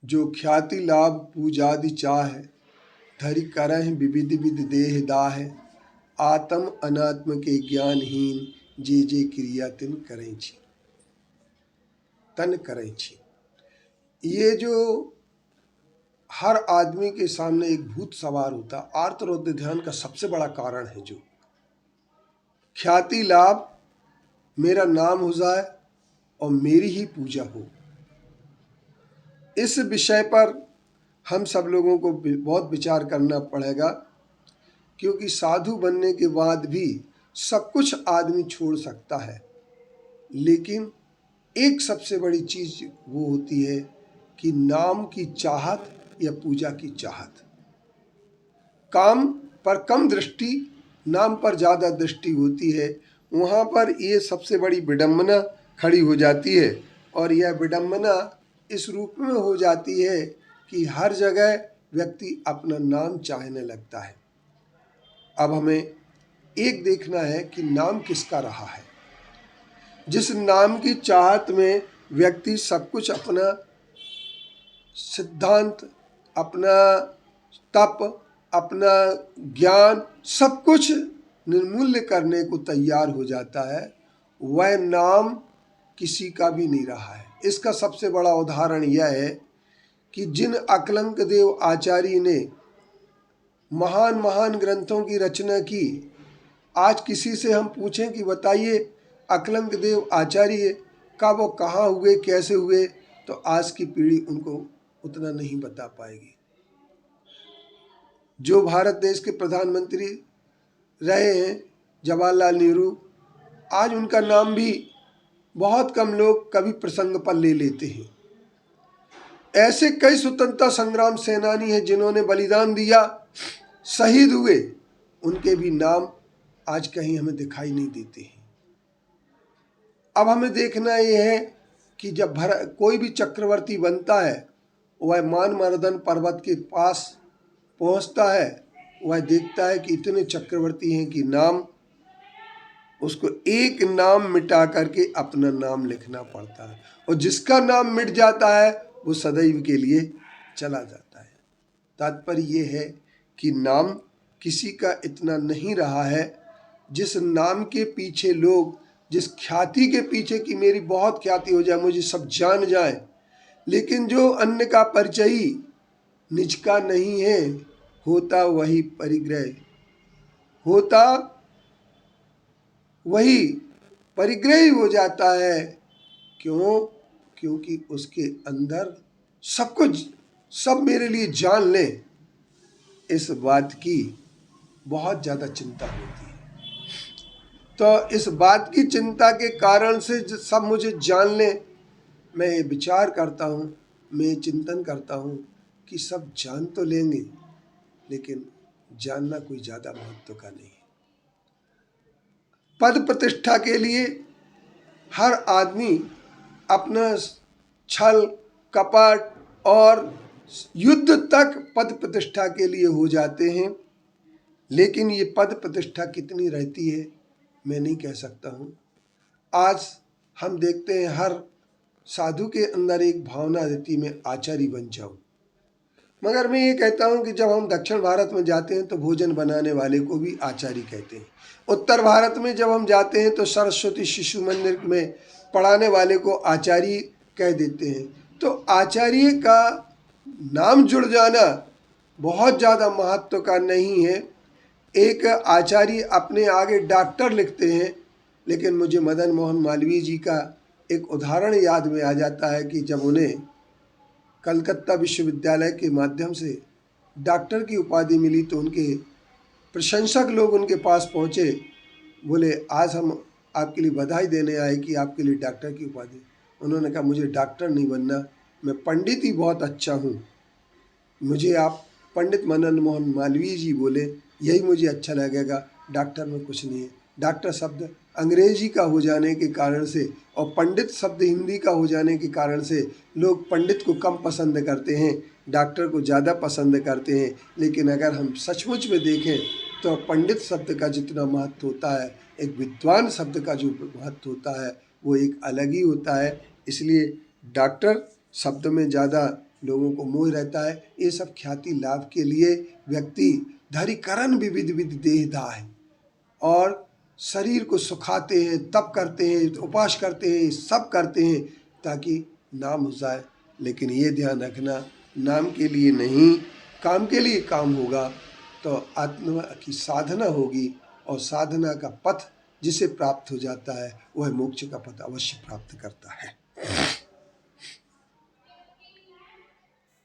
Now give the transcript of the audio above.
जो ख्याति लाभ पूजादि चाह, धरि करह विविध विध देह दाह। आत्म अनात्म के ज्ञानहीन, जे जे क्रिया तिन करें छी तन करें छी। ये जो हर आदमी के सामने एक भूत सवार होता, आर्तरोध ध्यान का सबसे बड़ा कारण है जो ख्याति लाभ, मेरा नाम हो जाए और मेरी ही पूजा हो। इस विषय पर हम सब लोगों को बहुत विचार करना पड़ेगा, क्योंकि साधु बनने के बाद भी सब कुछ आदमी छोड़ सकता है, लेकिन एक सबसे बड़ी चीज वो होती है कि नाम की चाहत या पूजा की चाहत। काम पर कम दृष्टि, नाम पर ज़्यादा दृष्टि होती है। वहाँ पर ये सबसे बड़ी विडंबना खड़ी हो जाती है, और यह विडंबना इस रूप में हो जाती है कि हर जगह व्यक्ति अपना नाम चाहने लगता है। अब हमें एक देखना है कि नाम किसका रहा है। जिस नाम की चाहत में व्यक्ति सब कुछ, अपना सिद्धांत, अपना तप, अपना ज्ञान, सब कुछ निर्मूल्य करने को तैयार हो जाता है, वह नाम किसी का भी नहीं रहा है। इसका सबसे बड़ा उदाहरण यह है कि जिन अकलंक देव आचार्य ने महान महान ग्रंथों की रचना की, आज किसी से हम पूछें कि बताइए अकलंक देव आचार्य का वो कहाँ हुए, कैसे हुए, तो आज की पीढ़ी उनको उतना नहीं बता पाएगी। जो भारत देश के प्रधानमंत्री रहे हैं जवाहरलाल नेहरू, आज उनका नाम भी बहुत कम लोग कभी प्रसंग पर ले लेते हैं। ऐसे कई स्वतंत्रता संग्राम सेनानी हैं जिन्होंने बलिदान दिया, शहीद हुए, उनके भी नाम आज कहीं हमें दिखाई नहीं देते हैं। अब हमें देखना यह है कि जब कोई भी चक्रवर्ती बनता है, वह मानमर्दन पर्वत के पास पहुंचता है, वह देखता है कि इतने चक्रवर्ती हैं कि नाम, उसको एक नाम मिटा करके अपना नाम लिखना पड़ता है, और जिसका नाम मिट जाता है वो सदैव के लिए चला जाता है। तात्पर्य ये है कि नाम किसी का इतना नहीं रहा है। जिस नाम के पीछे लोग, जिस ख्याति के पीछे कि मेरी बहुत ख्याति हो जाए, मुझे सब जान जाए, लेकिन जो अन्य का परिचय निज का नहीं है, होता वही परिग्रह, होता वही परिग्रही हो जाता है। क्यों? क्योंकि उसके अंदर सब कुछ, सब मेरे लिए जान ले, इस बात की बहुत ज़्यादा चिंता होती है। तो इस बात की चिंता के कारण से सब मुझे जान ले, मैं ये विचार करता हूँ, मैं ये चिंतन करता हूँ कि सब जान तो लेंगे, लेकिन जानना कोई ज़्यादा महत्व का नहीं है। पद प्रतिष्ठा के लिए हर आदमी अपना छल कपट और युद्ध तक पद प्रतिष्ठा के लिए हो जाते हैं, लेकिन ये पद प्रतिष्ठा कितनी रहती है मैं नहीं कह सकता हूँ। आज हम देखते हैं हर साधु के अंदर एक भावना रहती, मैं आचार्य बन जाऊँ। मगर मैं ये कहता हूँ कि जब हम दक्षिण भारत में जाते हैं तो भोजन बनाने वाले को भी आचार्य कहते हैं। उत्तर भारत में जब हम जाते हैं तो सरस्वती शिशु मंदिर में पढ़ाने वाले को आचार्य कह देते हैं। तो आचार्य का नाम जुड़ जाना बहुत ज़्यादा महत्व का नहीं है। एक आचार्य अपने आगे डॉक्टर लिखते हैं, लेकिन मुझे मदन मोहन मालवीय जी का एक उदाहरण याद में आ जाता है कि जब उन्हें कलकत्ता विश्वविद्यालय के माध्यम से डॉक्टर की उपाधि मिली तो उनके प्रशंसक लोग उनके पास पहुँचे, बोले आज हम आपके लिए बधाई देने आए कि आपके लिए डॉक्टर की उपाधि। उन्होंने कहा मुझे डॉक्टर नहीं बनना, मैं पंडित ही बहुत अच्छा हूँ, मुझे आप पंडित मदन मोहन मालवीय जी बोले, यही मुझे अच्छा लगेगा, डॉक्टर में कुछ नहीं है। डॉक्टर शब्द अंग्रेजी का हो जाने के कारण से और पंडित शब्द हिंदी का हो जाने के कारण से लोग पंडित को कम पसंद करते हैं, डॉक्टर को ज़्यादा पसंद करते हैं। लेकिन अगर हम सचमुच में देखें तो पंडित शब्द का जितना महत्व होता है, एक विद्वान शब्द का जो महत्व होता है वो एक अलग ही होता है। इसलिए डॉक्टर शब्द में ज़्यादा लोगों को मोह रहता है। ये सब ख्याति लाभ के लिए व्यक्ति धरिकरण विविध विधि देहदा है और शरीर को सुखाते हैं, तप करते हैं, उपवास करते हैं, सब करते हैं ताकि नाम हो जाए। लेकिन ये ध्यान रखना, नाम के लिए नहीं, काम के लिए काम होगा तो आत्मा की साधना होगी और साधना का पथ जिसे प्राप्त हो जाता है वह मोक्ष का पथ अवश्य प्राप्त करता है।